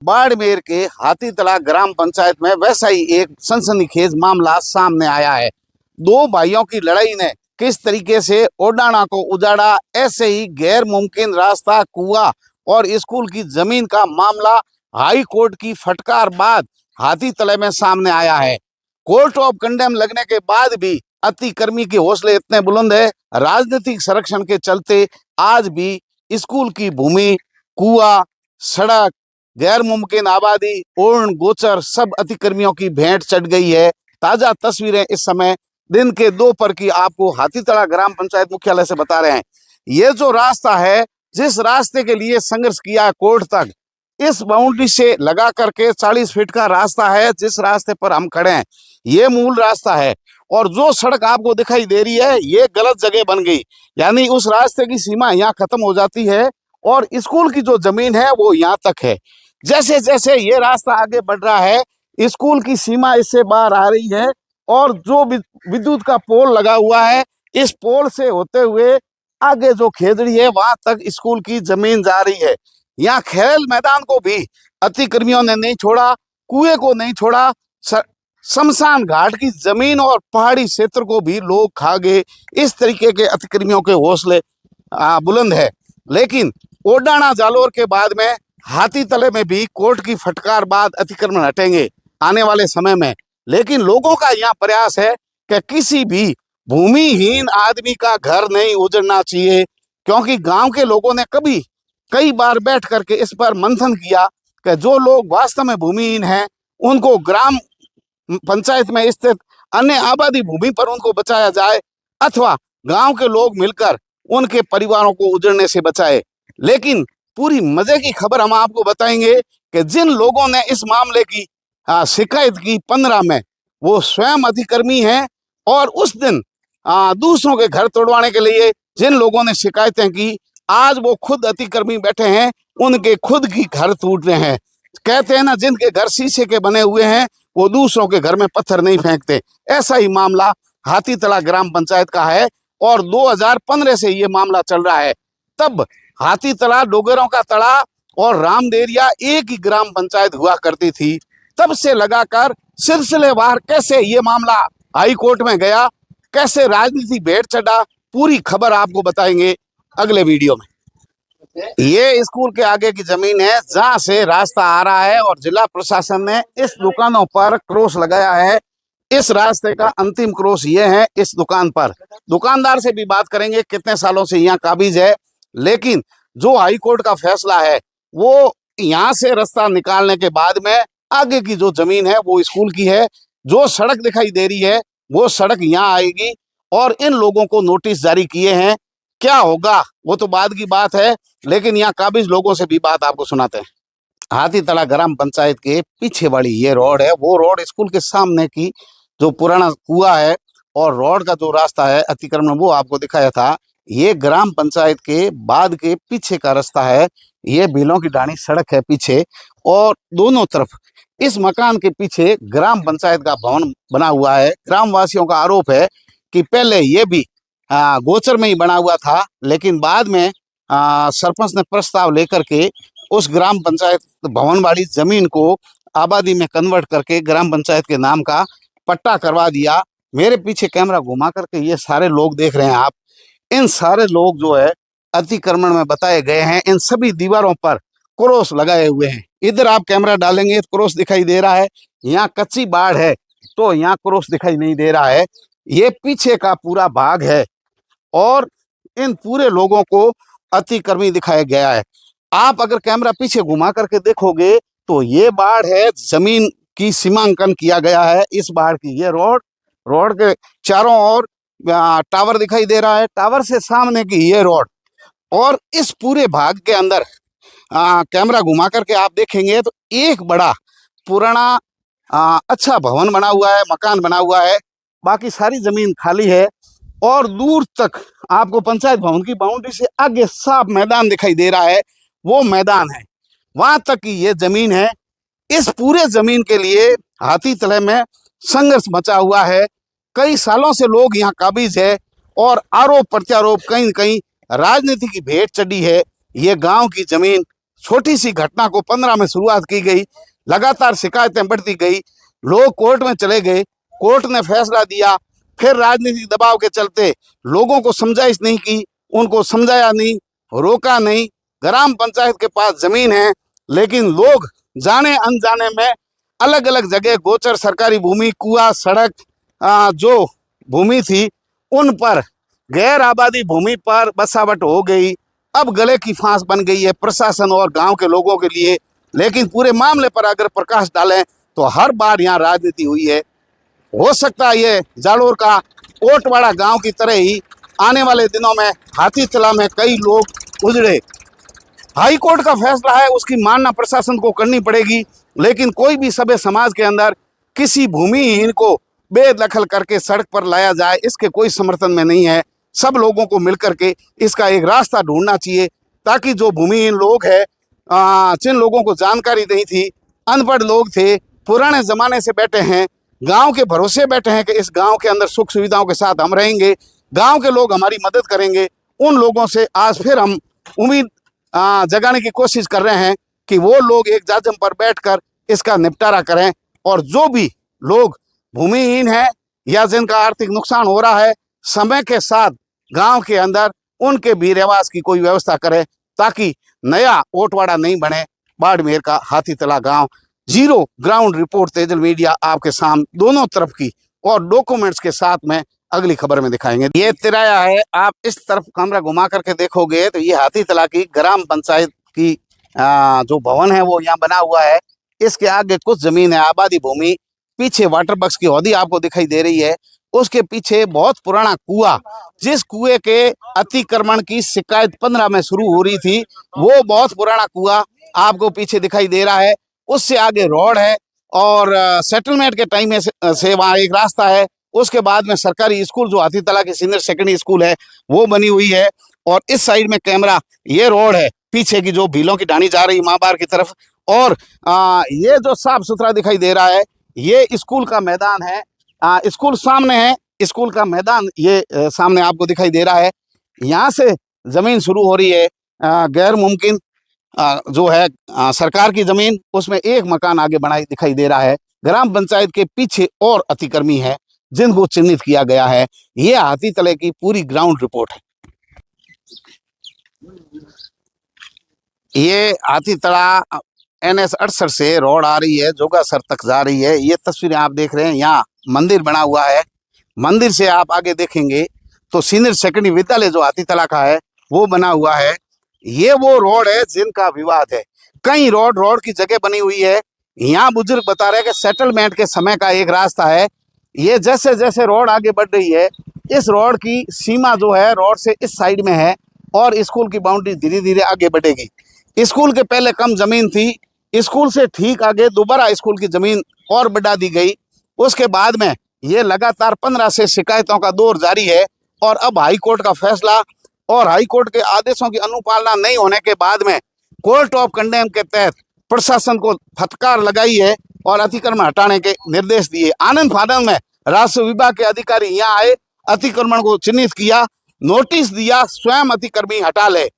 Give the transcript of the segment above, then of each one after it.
बाड़मेर के हाथीतला ग्राम पंचायत में वैसा ही एक सनसनीखेज मामला सामने आया है। दो भाइयों की लड़ाई ने किस तरीके से ओडाणा को उजाड़ा, ऐसे ही गैर मुमकिन रास्ता, कुआं और स्कूल की जमीन का मामला हाई कोर्ट की फटकार बाद हाथीतले में सामने आया है। कोर्ट ऑफ कंडेम लगने के बाद भी अतिक्रमी के हौसले इतने बुलंद है। राजनीतिक संरक्षण के चलते आज भी स्कूल की भूमि, कुआं, सड़क, गैर मुमकिन आबादी, ओर्ण गोचर सब अतिक्रमियों की भेंट चढ़ गई है। ताजा तस्वीरें इस समय दिन के 2 पर की आपको हाथीतला ग्राम पंचायत मुख्यालय से बता रहे हैं। ये जो रास्ता है, जिस रास्ते के लिए संघर्ष किया कोर्ट तक, इस बाउंड्री से लगा करके 40 फीट का रास्ता है। जिस रास्ते पर हम खड़े हैं ये मूल रास्ता है, और जो सड़क आपको दिखाई दे रही है ये गलत जगह बन गई। यानी उस रास्ते की सीमा यहाँ खत्म हो जाती है और स्कूल की जो जमीन है वो यहाँ तक है। जैसे जैसे ये रास्ता आगे बढ़ रहा है, स्कूल की सीमा इससे बाहर आ रही है, और जो विद्युत का पोल लगा हुआ है, इस पोल से होते हुए आगे जो खेजड़ी है वहां तक स्कूल की जमीन जा रही है। यहाँ खेल मैदान को भी अतिक्रमियों ने नहीं छोड़ा, कुएं को नहीं छोड़ा, शमशान घाट की जमीन और पहाड़ी क्षेत्र को भी लोग खा गए। इस तरीके के अतिक्रमियों के हौसले बुलंद है। लेकिन ओडाणा जालोर के बाद में हाथीतले में भी कोर्ट की फटकार बाद अतिक्रमण हटेंगे आने वाले समय में। लेकिन लोगों का यहाँ प्रयास है कि किसी भी भूमिहीन आदमी का घर नहीं उजड़ना चाहिए, क्योंकि गांव के लोगों ने कई बार बैठ करके इस पर मंथन किया कि जो लोग वास्तव में भूमिहीन हैं उनको ग्राम पंचायत में स्थित अन्य आबादी भूमि पर उनको बचाया जाए, अथवा गांव के लोग मिलकर उनके परिवारों को उजड़ने से बचाए। लेकिन पूरी मजे की खबर हम आपको बताएंगे कि जिन लोगों ने इस मामले की शिकायत की 15 में, वो स्वयं अतिक्रमी हैं, और उस दिन दूसरों के घर तोड़वाने के लिए जिन लोगों ने शिकायतें की, आज वो खुद अतिक्रमी बैठे हैं, उनके खुद की घर टूट रहे हैं। कहते हैं ना, जिनके घर शीशे के बने हुए हैं वो दूसरों के घर में पत्थर नहीं फेंकते। ऐसा ही मामला हाथीतला ग्राम पंचायत का है, और 2015 से ये मामला चल रहा है। तब हाथीतला, डोगरों का तड़ा और रामदेरिया एक ही ग्राम पंचायत हुआ करती थी। तब से लगाकर सिलसिलेवार कैसे ये मामला हाई कोर्ट में गया, कैसे राजनीति भेंट चढ़ा, पूरी खबर आपको बताएंगे अगले वीडियो में। ये स्कूल के आगे की जमीन है जहां से रास्ता आ रहा है, और जिला प्रशासन ने इस दुकानों पर क्रॉस लगाया है। इस रास्ते का अंतिम क्रॉस ये है इस दुकान पर। दुकानदार से भी बात करेंगे कितने सालों से यहाँ काबिज है। लेकिन जो हाई कोर्ट का फैसला है, वो यहाँ से रास्ता निकालने के बाद में आगे की जो जमीन है वो स्कूल की है। जो सड़क दिखाई दे रही है वो सड़क यहाँ आएगी, और इन लोगों को नोटिस जारी किए हैं। क्या होगा वो तो बाद की बात है, लेकिन यहाँ काबिज लोगों से भी बात आपको सुनाते हैं। हाथीतला ग्राम पंचायत के पीछे वाली ये रोड है, वो रोड स्कूल के सामने की जो पुराना कुआं है और रोड का जो रास्ता है अतिक्रमण, वो आपको दिखाया था। ये ग्राम पंचायत के बाद के पीछे का रास्ता है। ये भीलों की डाणी सड़क है पीछे, और दोनों तरफ इस मकान के पीछे ग्राम पंचायत का भवन बना हुआ है। ग्रामवासियों का आरोप है कि पहले ये भी गोचर में ही बना हुआ था, लेकिन बाद में सरपंच ने प्रस्ताव लेकर के उस ग्राम पंचायत भवन वाली जमीन को आबादी में कन्वर्ट करके ग्राम पंचायत के नाम का पट्टा करवा दिया। मेरे पीछे कैमरा घुमा करके ये सारे लोग देख रहे हैं आप। इन सारे लोग जो है अतिक्रमण में बताए गए हैं। इन सभी दीवारों पर क्रॉस लगाए हुए हैं। इधर आप कैमरा डालेंगे तो क्रॉस दिखाई दे रहा है। यहाँ कच्ची बाढ़ है तो यहाँ क्रॉस दिखाई नहीं दे रहा है। ये पीछे का पूरा भाग है, और इन पूरे लोगों को अतिक्रमी दिखाया गया है। आप अगर कैमरा पीछे घुमा करके देखोगे तो ये बाढ़ है, जमीन की सीमांकन किया गया है इस बाढ़ की। ये रोड के चारों ओर टावर दिखाई दे रहा है, टावर से सामने की ये रोड, और इस पूरे भाग के अंदर कैमरा घुमा करके आप देखेंगे तो एक बड़ा पुराना अच्छा भवन बना हुआ है, मकान बना हुआ है। बाकी सारी जमीन खाली है, और दूर तक आपको पंचायत भवन की बाउंड्री से आगे साफ मैदान दिखाई दे रहा है। वो मैदान है, वहां तक की ये जमीन है। इस पूरे जमीन के लिए हाथीतले में संघर्ष मचा हुआ है। कई सालों से लोग यहाँ काबिज है, और आरोप प्रत्यारोप कहीं न कहीं राजनीति की भेंट चढ़ी है। ये गांव की जमीन छोटी सी घटना को 15 में शुरुआत की गई, लगातार शिकायतें बढ़ती गई, लोग कोर्ट में चले गए, कोर्ट ने फैसला दिया, फिर राजनीतिक दबाव के चलते लोगों को समझाइश नहीं की, उनको समझाया नहीं, रोका नहीं। ग्राम पंचायत के पास जमीन है, लेकिन लोग जाने अनजाने में अलग अलग जगह गोचर सरकारी भूमि, कुआं, सड़क, जो भूमि थी उन पर, गैर आबादी भूमि पर बसावट हो गई। अब गले की फांस बन गई है प्रशासन और गांव के लोगों के लिए। लेकिन पूरे मामले पर अगर प्रकाश डालें तो हर बार यहाँ राजनीति हुई है। हो सकता है ये जालोर का ओटवाड़ा गांव की तरह ही आने वाले दिनों में हाथीतला में कई लोग उजड़े। हाई कोर्ट का फैसला है, उसकी मानना प्रशासन को करनी पड़ेगी, लेकिन कोई भी सभ्य समाज के अंदर किसी भूमिहीन को बेदखल करके सड़क पर लाया जाए, इसके कोई समर्थन में नहीं है। सब लोगों को मिलकर के इसका एक रास्ता ढूंढना चाहिए, ताकि जो भूमिहीन लोग हैं, जिन लोगों को जानकारी नहीं थी, अनपढ़ लोग थे, पुराने जमाने से बैठे हैं, गांव के भरोसे बैठे हैं कि इस गांव के अंदर सुख सुविधाओं के साथ हम रहेंगे, गांव के लोग हमारी मदद करेंगे, उन लोगों से आज फिर हम उम्मीद जगाने की कोशिश कर रहे हैं कि वो लोग एक जाजम पर बैठकर इसका निपटारा करें। और जो भी लोग भूमिहीन हैं या जिनका आर्थिक नुकसान हो रहा है, समय के साथ गांव के अंदर उनके भी रहवास की कोई व्यवस्था करें, ताकि नया ओटवाड़ा नहीं बने बाड़मेर का हाथीतला गांव। Zero ground report Tejal media आपके सामने दोनों तरफ की और डॉक्यूमेंट्स के साथ में अगली खबर में दिखाएंगे। ये तिराया है, आप इस तरफ कैमरा घुमा करके देखोगे तो ये हाथीतला की ग्राम पंचायत की जो भवन है वो यहाँ बना हुआ है। इसके आगे कुछ जमीन है आबादी भूमि, पीछे वाटर बक्स की हौदी आपको दिखाई दे रही है, उसके पीछे बहुत पुराना कुआं, जिस कुएं के अतिक्रमण की शिकायत 15 में शुरू हो रही थी, वो बहुत पुराना कुआं आपको पीछे दिखाई दे रहा है। उससे आगे रोड है और सेटलमेंट के टाइम में से वहाँ एक रास्ता है। उसके बाद में सरकारी स्कूल जो हाथीतला की सीनियर सेकेंडरी स्कूल है वो बनी हुई है। और इस साइड में कैमरा, ये रोड है पीछे की जो भीलों की ढाणी जा रही माबार की तरफ। और ये जो साफ सुथरा दिखाई दे रहा है ये स्कूल का मैदान है। स्कूल सामने है, स्कूल का मैदान ये सामने आपको दिखाई दे रहा है। यहाँ से जमीन शुरू हो रही है, गैर मुमकिन जो है सरकार की जमीन, उसमें एक मकान आगे बनाई दिखाई दे रहा है। ग्राम पंचायत के पीछे और अतिक्रमी है जिनको चिन्हित किया गया है। ये हाथीतले की पूरी ग्राउंड रिपोर्ट है। ये हाथीतला NH 68 से रोड आ रही है, जोगासर तक जा रही है। ये तस्वीरें आप देख रहे हैं, यहाँ मंदिर बना हुआ है। मंदिर से आप आगे देखेंगे तो सीनियर सेकेंडरी विद्यालय जो हाथीतला का है वो बना हुआ है। ये वो रोड है जिनका विवाद है। कई रोड की जगह बनी हुई है। यहाँ बुजुर्ग बता रहे हैं कि सेटलमेंट के समय का एक रास्ता है। ये जैसे जैसे रोड आगे बढ़ रही है, इस रोड की सीमा जो है रोड से इस साइड में है और स्कूल की बाउंड्री धीरे धीरे आगे बढ़ेगी। स्कूल के पहले कम जमीन थी, स्कूल से ठीक आगे दोबारा स्कूल की जमीन और बढ़ा दी गई। उसके बाद में ये लगातार 15 से शिकायतों का दौर जारी है। और अब हाई कोर्ट का फैसला और हाई कोर्ट के आदेशों की अनुपालना नहीं होने के बाद में कोर्ट ऑफ कंडेम के तहत प्रशासन को फटकार लगाई है और अतिक्रमण हटाने के निर्देश दिए। आनंद फानंद में राजस्व विभाग के अधिकारी यहाँ आए, अतिक्रमण को चिन्हित किया, नोटिस दिया, स्वयं अतिक्रमी हटा ले।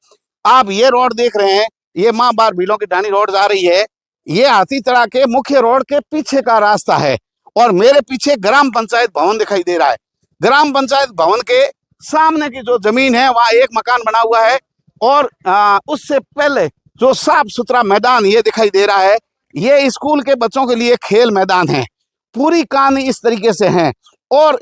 आप ये रोड देख रहे हैं, ये माँ बार भीलों की ढाणी रोड जा रही है। ये हाथीतला के मुख्य रोड के पीछे का रास्ता है और मेरे पीछे ग्राम पंचायत भवन दिखाई दे रहा है। ग्राम पंचायत भवन के सामने की जो जमीन है वहाँ एक मकान बना हुआ है और उससे पहले जो साफ सुथरा मैदान ये दिखाई दे रहा है, ये स्कूल के बच्चों के लिए खेल मैदान है। पूरी कहानी इस तरीके से है। और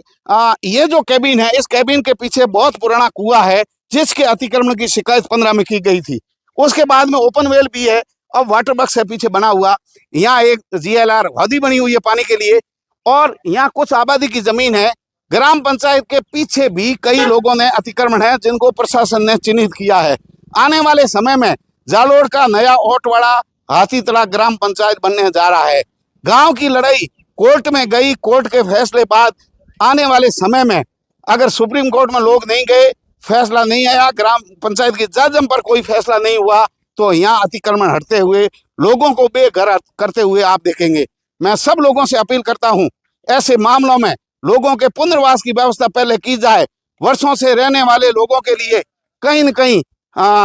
ये जो कैबिन है, इस कैबिन के पीछे बहुत पुराना कुआं है जिसके अतिक्रमण की शिकायत 15 में की गई थी। उसके बाद में ओपन वेल भी है, अब वाटर बक्स है पीछे बना हुआ। यहाँ एक GLR हौदी बनी हुई है पानी के लिए और यहाँ कुछ आबादी की जमीन है। ग्राम पंचायत के पीछे भी कई लोगों ने अतिक्रमण है जिनको प्रशासन ने चिन्हित किया है। आने वाले समय में जालोर का नया ओटवाड़ा हाथीतला ग्राम पंचायत बनने जा रहा है। गांव की लड़ाई कोर्ट में गई, कोर्ट के फैसले बाद आने वाले समय में अगर सुप्रीम कोर्ट में लोग नहीं गए, फैसला नहीं आया, ग्राम पंचायत की जाजम पर कोई फैसला नहीं हुआ, तो यहाँ अतिक्रमण हटते हुए लोगों को बेघर करते हुए आप देखेंगे। मैं सब लोगों से अपील करता हूँ, ऐसे मामलों में लोगों के पुनर्वास की व्यवस्था पहले की जाए। वर्षों से रहने वाले लोगों के लिए कहीं न कहीं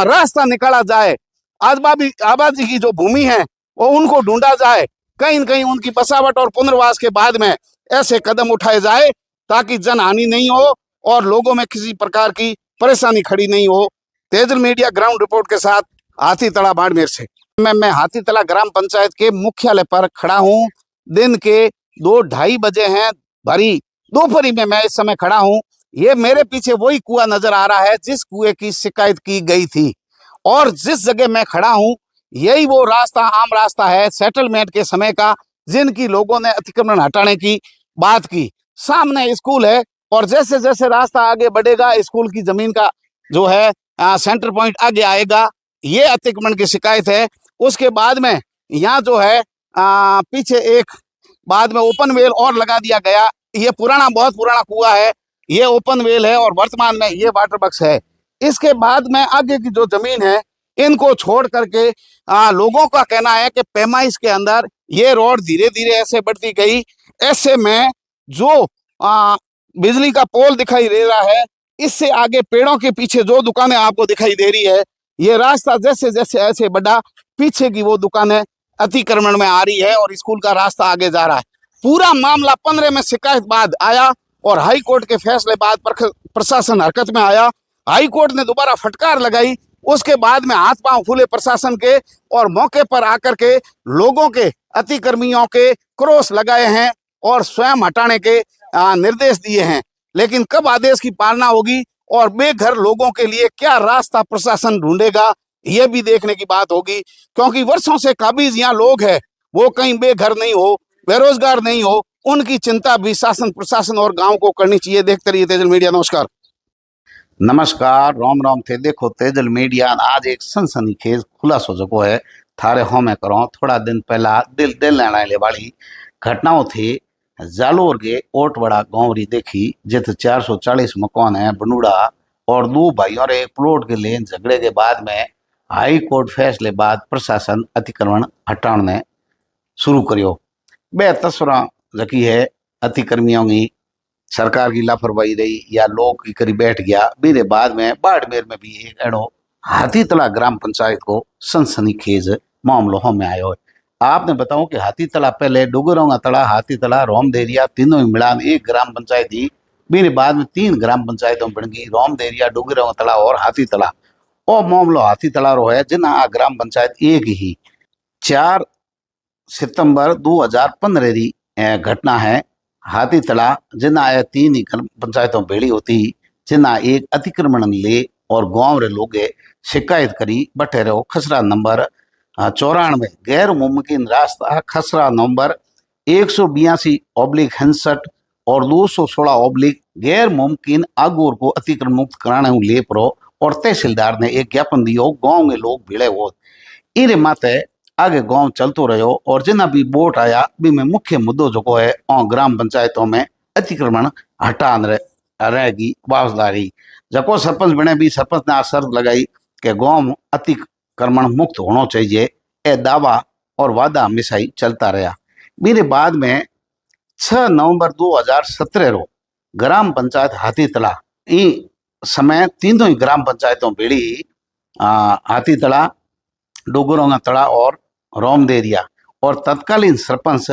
रास्ता निकाला जाए। आबादी आबादी की जो भूमि है वो उनको ढूंढा जाए, कहीं न कहीं उनकी बसावट और पुनर्वास के बाद में ऐसे कदम उठाए जाए ताकि जनहानि नहीं हो और लोगों में किसी प्रकार की परेशानी खड़ी नहीं हो। तेजल मीडिया ग्राउंड रिपोर्ट के साथ हाथीतला बाड़मेर से मैं हाथीतला ग्राम पंचायत के मुख्यालय पर खड़ा हूँ। दिन के 2-2:30 बजे हैं, भरी दोपहरी में मैं इस समय खड़ा हूँ। ये मेरे पीछे वही कुआं नजर आ रहा है जिस कुएं की शिकायत की गई थी और जिस जगह मैं खड़ा हूँ यही वो रास्ता, आम रास्ता है सेटलमेंट के समय का, जिनकी लोगों ने अतिक्रमण हटाने की बात की। सामने स्कूल है और जैसे जैसे रास्ता आगे बढ़ेगा स्कूल की जमीन का जो है सेंटर पॉइंट आगे आएगा। ये अतिक्रमण की शिकायत है। उसके बाद में यहाँ जो है पीछे एक बाद में ओपन वेल और लगा दिया गया। ये पुराना, बहुत पुराना कुआं है, ये ओपन वेल है और वर्तमान में ये वाटर बक्स है। इसके बाद में आगे की जो जमीन है इनको छोड़ करके लोगों का कहना है कि पैमाइश के अंदर ये रोड धीरे धीरे ऐसे बढ़ती गई। ऐसे में जो बिजली का पोल दिखाई दे रहा है, इससे आगे पेड़ों के पीछे जो दुकानें आपको दिखाई दे रही है, ये रास्ता जैसे जैसे ऐसे बढ़ा, पीछे की वो दुकानें अतिक्रमण में आ रही है और स्कूल का रास्ता आगे जा रहा है। पूरा मामला 15 में शिकायत बाद आया और हाई कोर्ट के फैसले बाद प्रशासन हरकत में आया। हाई कोर्ट ने दोबारा फटकार लगाई। उसके बाद में हाथ पांव फूले प्रशासन के और मौके पर आकर के लोगों के, अतिक्रमियों के क्रॉस लगाए हैं और स्वयं हटाने के निर्देश दिए हैं। लेकिन कब आदेश की पालना होगी और बेघर लोगों के लिए क्या रास्ता प्रशासन ढूंढेगा, ये भी देखने की बात होगी। क्योंकि वर्षों से काबिज यहाँ लोग हैं, वो कहीं बेघर नहीं हो, बेरोजगार नहीं हो, उनकी चिंता भी शासन, प्रशासन और गांव को करनी चाहिए। देखते रहिए तेजल मीडिया। नमस्कार। नमस्कार, राम राम थे। देखो तेजल मीडिया आज एक सनसनीखेज खुलासो जो है थारे होमे करो। थोड़ा दिन पहला दिल दिल लेने वाली घटनाओं थी। जालोर के ओटवड़ा गांव री देखी जित 440 मकान है बनूड़ा और दो भाइयों रे प्लॉट के लिए झगड़े के बाद में हाई कोर्ट फैसले बाद प्रशासन अतिक्रमण हटाने शुरू करियो। बे तस्वीर रखी है अतिक्रमियों की सरकार की लापरवाही रही या लोग की करी बैठ गया। मेरे बाद में बाड़मेर में भी एक एड़ो हाथीतला ग्राम पंचायत को सनसनीखेज मामलो में आयो है। आपने बताऊं कि हाथीतला पहले डुगरोंगा तला, हाथीतला, रोमदेरिया तीनों ही मिलान एक ग्राम पंचायत थी। मेरे बाद में 3 ग्राम पंचायतों बन गई, रोमदेरिया, डुगरोंगा तला और हाथीतला। और मामलो हाथीतला रो है जिन्ना ग्राम पंचायत एक ही 4 सितंबर 2015 री घटना है। हाथीतला जिन्ना 3 ही पंचायतों भेड़ी होती जिन्ना एक अतिक्रमण ले और गांव रे लोगे शिकायत करी बटे रहो। खसरा नंबर 94 गैर मुमकिन रास्ता, खसरा नंबर 182/61 और 216/ गैर मुमकिन आगोर को अतिक्रमण मुक्त कराने ले परो और तहसीलदार ने एक ज्ञापन दियो। गांव के लोग भिड़े हो इरे माते आगे गांव चलतो रहो और जिना भी वोट आया भी में मुख्य मुद्दों जो है ग्राम पंचायतों में अतिक्रमण हटान रहेगी वापसदारी। जको सरपंच बने भी सरपंच ने आ शर्त लगाई कि गांव अतिक्रमण मुक्त होना चाहिए। ए दावा और वादा हमेशा ही चलता रहा। मेरे बाद में 6 नवंबर 2017 रो ग्राम पंचायत हाथीतला ई समय तीनों ही ग्राम पंचायतों भेड़ी हाथीतला, डोगरोंगा तड़ा और रोमदेरिया और तत्कालीन सरपंच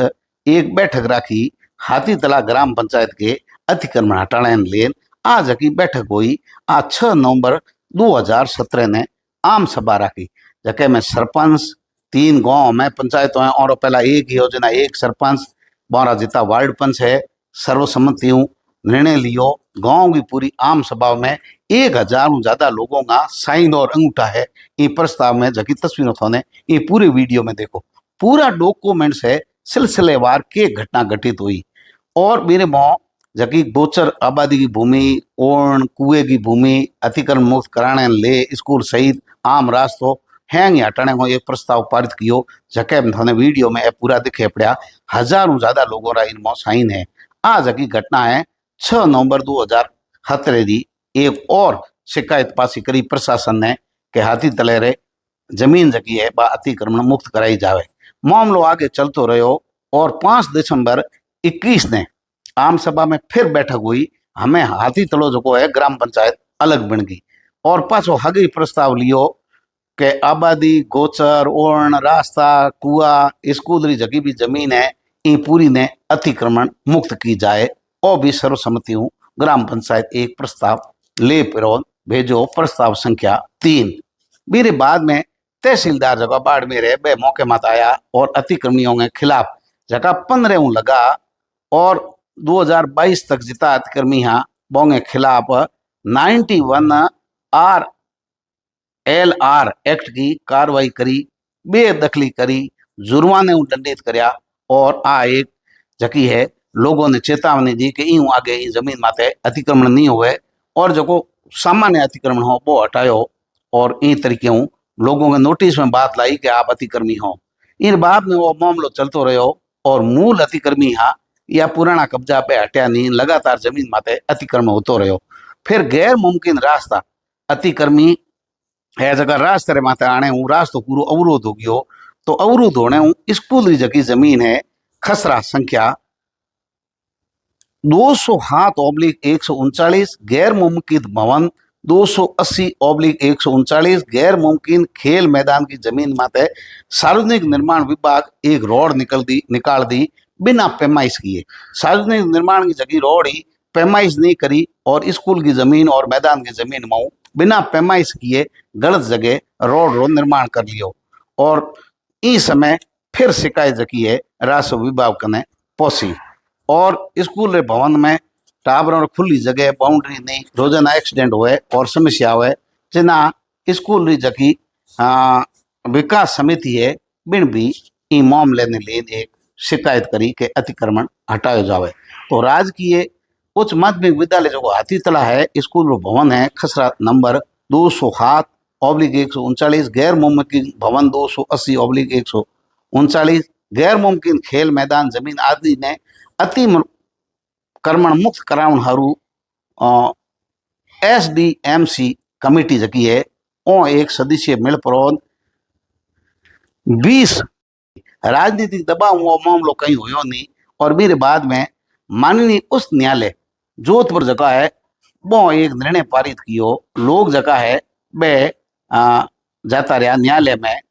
एक बैठक राखी हाथीतला ग्राम पंचायत के अतिक्रमण हटाने लेन। आज की बैठक हुई। आज 6 नवंबर 2017 ने आम सभा राखी जके में सरपंच 3 गांव में पंचायतों हैं और पहला एक योजना एक सरपंच 12 जिता वार्ड पंच है। सर्वसम्मति निर्णय लियो। गांव की पूरी आम सभा में 1000 ज्यादा लोगों का साइन और अंगूठा है। ये प्रस्ताव में जकी तस्वीरों थाने ये पूरे वीडियो में देखो, पूरा डॉक्यूमेंट्स है सिलसिलेवार के घटना घटित हुई। और मेरे मोह जकी गोचर आबादी की भूमि ओण कुएं की भूमि अतिक्रमण मुक्त कराने ले स्कूल सहित आम रास्तों हैंग हटाने को एक प्रस्ताव पारित कियो। जके थाने वीडियो में पूरा दिखे पड़ा। हजारों ज्यादा लोगों का इनमें साइन है। आज की घटना है 6 नवंबर 2017 री एक और शिकायत पासी करी प्रशासन ने कि हाथीतले रे जमीन जकी है बा अतिक्रमण मुक्त कराई जावे। मामलो आगे चलतो रहो और 5 दिसंबर 21 ने आम सभा में फिर बैठक हुई। हमें हाथीतलो जो है ग्राम पंचायत अलग बन गई और पाछो हगी प्रस्ताव लियो के आबादी गोचर ओण रास्ता कुआ स्कूल री जगी भी जमीन है ये पूरी ने अतिक्रमण मुक्त की जाए और भी सर्वसम्मति हूँ ग्राम पंचायत एक प्रस्ताव ले पिरोन भेजो प्रस्ताव संख्या 3। मेरे बाद में तहसीलदार जगह बाड़मेर है बे मौके मत आया और अतिक्रमणियों के खिलाफ जगह 15 लगा और 2022 तक जिता अतिक्रमी हाँ बोंगे खिलाफ 91 आर LR एक्ट की कार्रवाई करी बेदखली करी जुर्माने दंडित करया और आ एक जकी है लोगों ने चेतावनी दी कि यूं आगे ई जमीन माते अतिक्रमण नहीं हुए और जो सामान्य अतिक्रमण हो वो हटायो और इन तरीके हूँ लोगों के नोटिस में बात लाई कि आप अतिक्रमी हो। इन बाद में वो मामलो चलतो रहो और मूल अतिक्रमी हाँ या पुराना कब्जा पे हटिया नहीं लगातार जमीन माते अतिक्रमण होतो रहो। फिर गैर मुमकिन रास्ता अतिक्रमी है जगह रास्ते माते आने हूँ रास्तो पूरा अवरोध हो गयो तो अवरोध होने हूँ स्कूल री जगी जमीन है खसरा संख्या 207/139 गैर मुमकिन भवन 280/139 गैर मुमकिन खेल मैदान की जमीन माते सार्वजनिक निर्माण विभाग एक रोड निकाल दी बिना पैमाइश किए। सार्वजनिक निर्माण की जगह रोड ही पैमाइश नहीं करी और स्कूल की जमीन और मैदान की जमीन में बिना पैमाइश किए गलत जगह रोड रो निर्माण कर लियो और इस समय फिर शिकायत जकी है राजस्व विभाग कने पहुंची और स्कूल रे भवन में टावर और खुली जगह बाउंड्री नहीं रोजाना एक्सीडेंट हुए और समस्या हुए जिना स्कूल री जकी विकास समिति है बिन भी ई मामले ने ले एक शिकायत करी के अतिक्रमण हटायो जावे। तो राजकीय उच्च माध्यमिक विद्यालय जो हाथी तला है स्कूल रो भवन है खसरा नंबर 207/139 गैर मुमकिन भवन 280/139 गैर मुमकिन खेल मैदान जमीन आदि ने अतिक्रमण मुक्त कराउन हारू SDMC कमेटी जकी है ओ एक सदस्य मिल परोन 20 राजनीतिक दबाव वो मामलो कहीं हुयो नहीं और मेरे बाद में माननीय उच्च न्यायालय जोधपुर जगह है वो एक निर्णय पारित कियो लोग जगह है बे जाता रहा न्यायालय में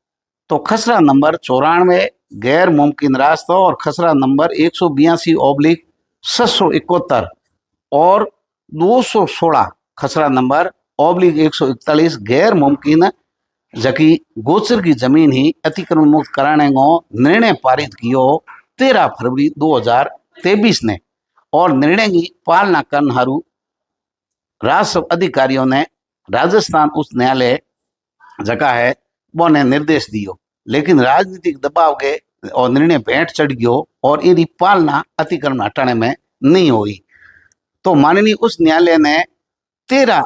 तो खसरा नंबर 94 गैर मुमकिन रास्ता और खसरा नंबर 182/671 और 216 खसरा नंबर /141 गैर मुमकिन जकी गोचर की जमीन ही अतिक्रमण मुक्त कराने को निर्णय पारित कियो 13 फरवरी 2023 ने और निर्णय की पालना करने हारू राजस्व अधिकारियों ने राजस्थान उच्च न्यायालय जगह है वो ने निर्देश दियो लेकिन राजनीतिक दबाव के और निर्णय भेंट चढ़ गयो और यदि पालना अतिक्रमण हटाने में नहीं हुई तो माननीय उच्च न्यायालय ने 13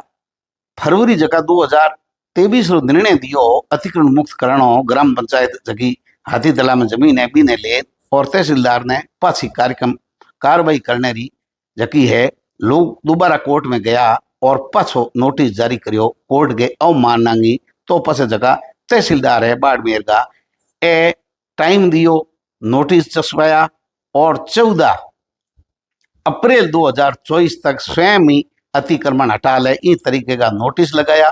फरवरी जगह 2023 रो निर्णय दियो अतिक्रमण मुक्त करानो ग्राम पंचायत जगी हाथी तला में जमीन है बीने ले और तहसीलदार ने पाछी कार्रवाई करने री जकी है लोग दोबारा कोर्ट में गया और पाछो नोटिस जारी करियो कोर्ट के अवमाननांगी तो पसे जगह तहसीलदार है बाड़मेर का ए टाइम दियो नोटिस चस्पाया और 14 अप्रैल 2024 तक स्वयं ही अतिक्रमण हटा ले इस तरीके का नोटिस लगाया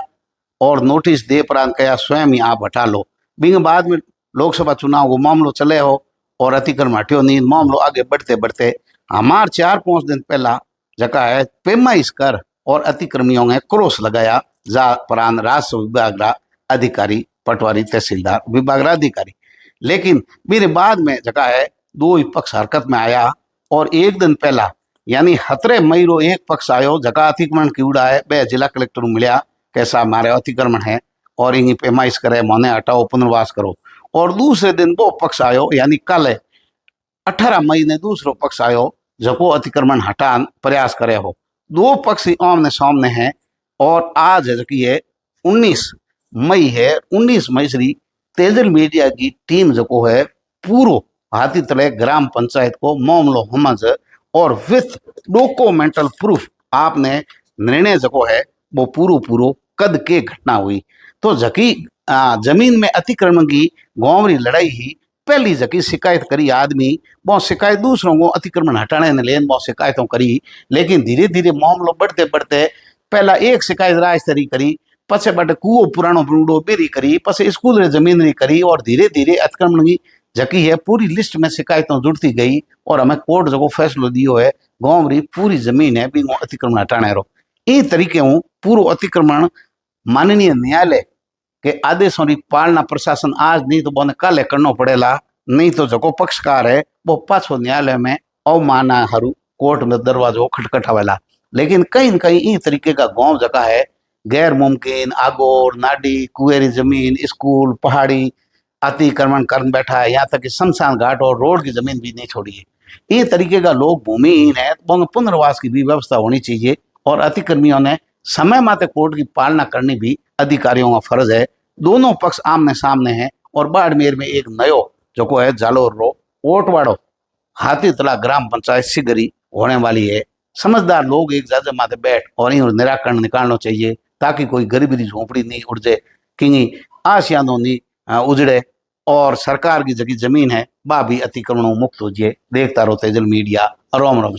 और नोटिस दे प्रांत कहा स्वयं ही आप हटा लो। बिंग बाद में लोकसभा चुनाव को मामलो चले हो और अतिक्रमण हटियो नहीं मामलो आगे बढ़ते बढ़ते हमार 4-5 दिन पहला जगह है पैमाइश कर और अतिक्रमियों ने क्रॉस लगाया जा प्रांत राजस्व विभाग अधिकारी पटवारी तहसीलदार विभाग अधिकारी लेकिन मेरे बाद में जगह है दो ही पक्ष हरकत में आया और एक दिन पहला यानी 17 मई रो एक पक्ष आयो जगह अतिक्रमण की उड़ा है बे जिला कलेक्टर मिलिया कैसा हमारे अतिक्रमण है और इन्हीं पैमाइश करे मोने हटाओ पुनर्वास करो और दूसरे दिन वो पक्ष आयो यानी कल 18 मई ने दूसरो पक्ष आयो जको अतिक्रमण हटान प्रयास करे हो। दो पक्ष आमने सामने हैं और आज जबकि है 19 मई है 19 मई श्री तेजल मीडिया की टीम जो है पूरो हाथी तले ग्राम पंचायत को मामलो हमज और विथ डॉक्यूमेंटल प्रूफ आपने निर्णय जो है वो पूरो कद के घटना हुई तो जकी जमीन में अतिक्रमण की गांवरी लड़ाई ही पहली जकी शिकायत करी आदमी बहुत शिकायत दूसरों को अतिक्रमण हटाने ने लेन बहुत शिकायतों करी लेकिन धीरे धीरे मामलो बढ़ते बढ़ते पहला एक शिकायत राजस्तरी करी पछे बाटे कुओ पुराणो बणुड़ो बेरी करी पछे स्कूल रे जमीन री करी और धीरे धीरे अतिक्रमण की जकी है पूरी लिस्ट में शिकायतों जुड़ती गई और हमें कोर्ट जो फैसलो दियो है गांव री पूरी जमीन है बिंगो अतिक्रमण हटाने रो। ई तरीके हूँ पूरो अतिक्रमण माननीय न्यायालय के आदेशों की पालना प्रशासन आज नहीं तो बोने काले करना पड़ेला, नहीं तो जो पक्षकार है वो पाछो न्यायालय में अवमाना हरू कोर्ट में दरवाजो खटखटावेला। लेकिन कहीं न कहीं ई तरीके का गांव जगह है गैर मुमकिन आगोर नाडी कुएरी जमीन स्कूल पहाड़ी अतिक्रमण कर बैठा है, यहाँ तक कि शमशान घाट और रोड की जमीन भी नहीं छोड़ी है। ये तरीके का लोग भूमिहीन है तो पुनर्वास की भी व्यवस्था होनी चाहिए और अतिक्रमियों ने समय माते कोर्ट की पालना करनी भी अधिकारियों का फर्ज है। दोनों पक्ष आमने सामने हैं और बाड़मेर में एक नयो जो को है जालोर रो ओटवाड़ो हाथी तला ग्राम पंचायत सिगरी होने वाली है। समझदार लोग एक जगह माते बैठ और इन निराकरण निकालना चाहिए ताकि कोई गरीबी की झोंपड़ी नहीं उड़ जाए कि आशियानों नहीं उजड़े और सरकार की जगह जमीन है बा भी अतिक्रमणों मुक्त हो जाए। देखता रहो तेजल मीडिया। रोम रोम।